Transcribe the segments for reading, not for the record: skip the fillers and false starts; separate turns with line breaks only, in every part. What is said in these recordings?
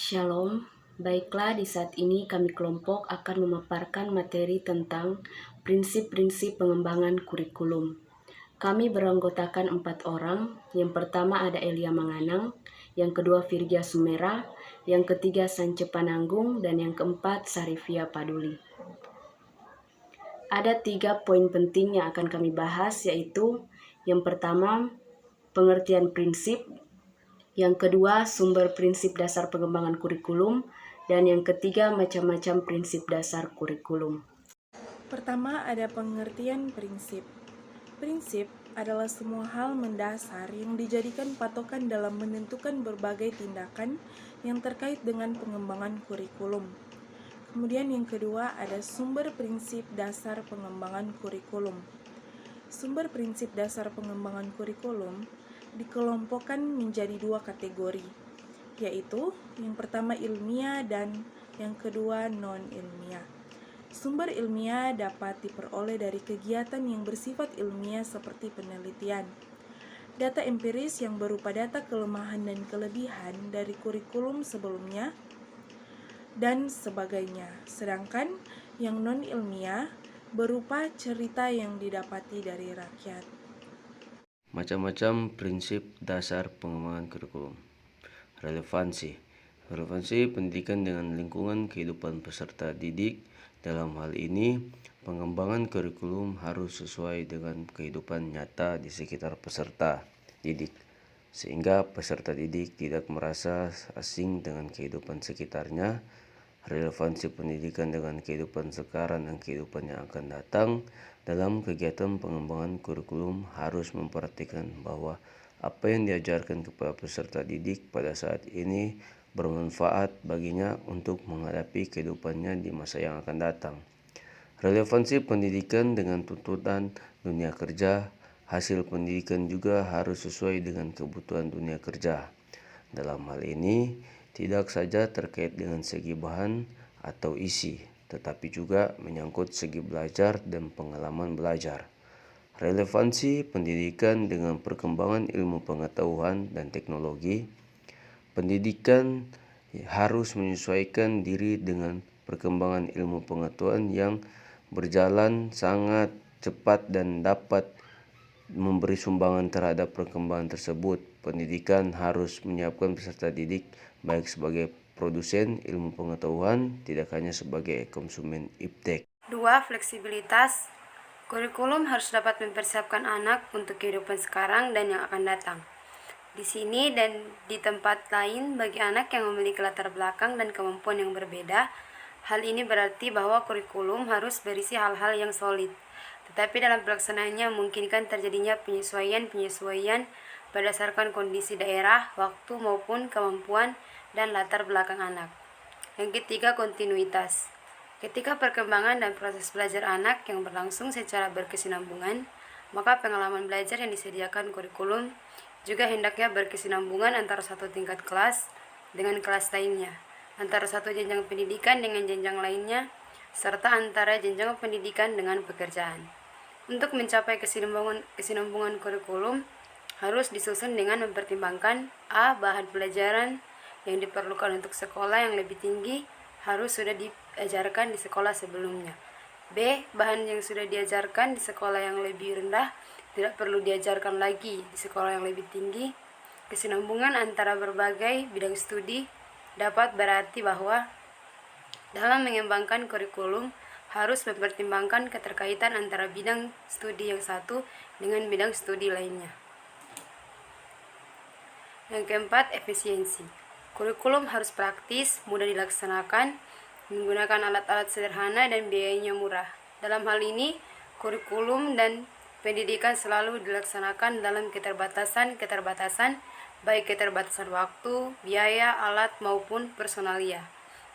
Shalom, baiklah di saat ini kami kelompok akan memaparkan materi tentang prinsip-prinsip pengembangan kurikulum. Kami beranggotakan 4 orang, yang pertama ada Elia Manganang, yang kedua Virgia Sumera, yang ketiga Sance Pananggung, dan yang keempat Sarifia Paduli. Ada 3 poin penting yang akan kami bahas, yaitu yang pertama pengertian prinsip, yang kedua sumber prinsip dasar pengembangan kurikulum, dan yang ketiga macam-macam prinsip dasar kurikulum.
Pertama ada pengertian prinsip. Prinsip adalah semua hal mendasar yang dijadikan patokan dalam menentukan berbagai tindakan yang terkait dengan pengembangan kurikulum. Kemudian yang kedua ada sumber prinsip dasar pengembangan kurikulum. Sumber prinsip dasar pengembangan kurikulum dikelompokkan menjadi 2 kategori, yaitu yang pertama ilmiah dan yang kedua non-ilmiah. Sumber ilmiah dapat diperoleh dari kegiatan yang bersifat ilmiah seperti penelitian, data empiris yang berupa data kelemahan dan kelebihan dari kurikulum sebelumnya, dan sebagainya. Sedangkan yang non-ilmiah berupa cerita yang didapati dari rakyat.
Macam-macam prinsip dasar pengembangan kurikulum. Relevansi pendidikan dengan lingkungan kehidupan peserta didik. Dalam hal ini, pengembangan kurikulum harus sesuai dengan kehidupan nyata di sekitar peserta didik, sehingga peserta didik tidak merasa asing dengan kehidupan sekitarnya. Relevansi pendidikan dengan kehidupan sekarang dan kehidupan yang akan datang. Dalam kegiatan pengembangan kurikulum harus memperhatikan bahwa apa yang diajarkan kepada peserta didik pada saat ini bermanfaat baginya untuk menghadapi kehidupannya di masa yang akan datang. Relevansi pendidikan dengan tuntutan dunia kerja. Hasil pendidikan juga harus sesuai dengan kebutuhan dunia kerja. Dalam hal ini, tidak saja terkait dengan segi bahan atau isi, tetapi juga menyangkut segi belajar dan pengalaman belajar. Relevansi pendidikan dengan perkembangan ilmu pengetahuan dan teknologi. Pendidikan harus menyesuaikan diri dengan perkembangan ilmu pengetahuan yang berjalan sangat cepat dan dapat memberi sumbangan terhadap perkembangan tersebut. Pendidikan harus menyiapkan peserta didik baik sebagai produsen ilmu pengetahuan, tidak hanya sebagai konsumen iptek.
2. Fleksibilitas. Kurikulum harus dapat mempersiapkan anak untuk kehidupan sekarang dan yang akan datang. Di sini dan di tempat lain bagi anak yang memiliki latar belakang dan kemampuan yang berbeda. Hal ini berarti bahwa kurikulum harus berisi hal-hal yang solid, tetapi dalam pelaksanaannya memungkinkan terjadinya penyesuaian berdasarkan kondisi daerah, waktu maupun kemampuan dan latar belakang anak. Yang ketiga, kontinuitas. Ketika perkembangan dan proses belajar anak yang berlangsung secara berkesinambungan, maka pengalaman belajar yang disediakan kurikulum juga hendaknya berkesinambungan antara satu tingkat kelas dengan kelas lainnya, antara satu jenjang pendidikan dengan jenjang lainnya, serta antara jenjang pendidikan dengan pekerjaan. Untuk mencapai kesinambungan kurikulum harus disusun dengan mempertimbangkan A. Bahan pelajaran yang diperlukan untuk sekolah yang lebih tinggi harus sudah diajarkan di sekolah sebelumnya. B. Bahan yang sudah diajarkan di sekolah yang lebih rendah tidak perlu diajarkan lagi di sekolah yang lebih tinggi. Kesinambungan antara berbagai bidang studi dapat berarti bahwa dalam mengembangkan kurikulum harus mempertimbangkan keterkaitan antara bidang studi yang satu dengan bidang studi lainnya. Yang keempat, efisiensi. Kurikulum harus praktis, mudah dilaksanakan, menggunakan alat-alat sederhana dan biayanya murah. Dalam hal ini, kurikulum dan pendidikan selalu dilaksanakan dalam keterbatasan, baik keterbatasan waktu, biaya, alat, maupun personalia.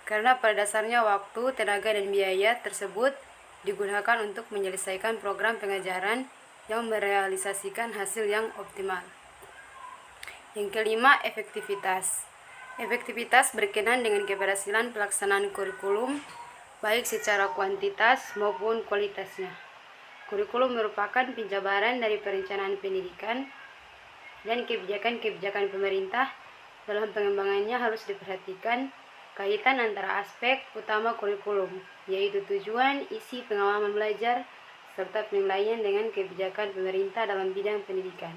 Karena pada dasarnya waktu, tenaga, dan biaya tersebut digunakan untuk menyelesaikan program pengajaran yang merealisasikan hasil yang optimal. Yang kelima, efektivitas. Efektivitas berkenaan dengan keberhasilan pelaksanaan kurikulum, baik secara kuantitas maupun kualitasnya. Kurikulum merupakan penjabaran dari perencanaan pendidikan dan kebijakan-kebijakan pemerintah. Dalam pengembangannya harus diperhatikan Kaitan antara aspek utama kurikulum, yaitu tujuan, isi pengalaman belajar, serta penilaian dengan kebijakan pemerintah dalam bidang pendidikan.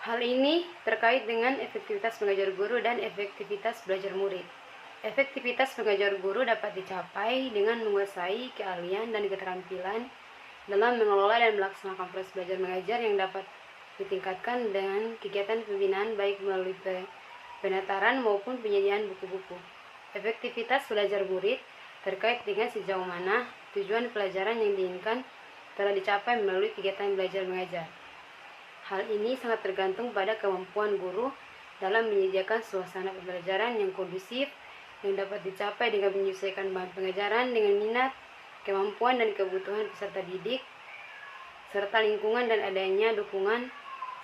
Hal ini terkait dengan efektivitas mengajar guru dan efektivitas belajar murid. Efektivitas mengajar guru dapat dicapai dengan menguasai keahlian dan keterampilan dalam mengelola dan melaksanakan proses belajar mengajar yang dapat ditingkatkan dengan kegiatan pembinaan baik melalui penataran maupun penyediaan buku-buku. Efektivitas belajar murid terkait dengan sejauh mana tujuan pelajaran yang diinginkan telah dicapai melalui kegiatan belajar mengajar. Hal ini sangat tergantung pada kemampuan guru dalam menyediakan suasana pembelajaran yang kondusif yang dapat dicapai dengan menyesuaikan bahan pengajaran dengan minat, kemampuan dan kebutuhan peserta didik, serta lingkungan dan adanya dukungan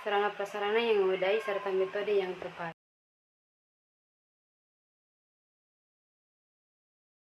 sarana prasarana yang memadai serta metode yang tepat.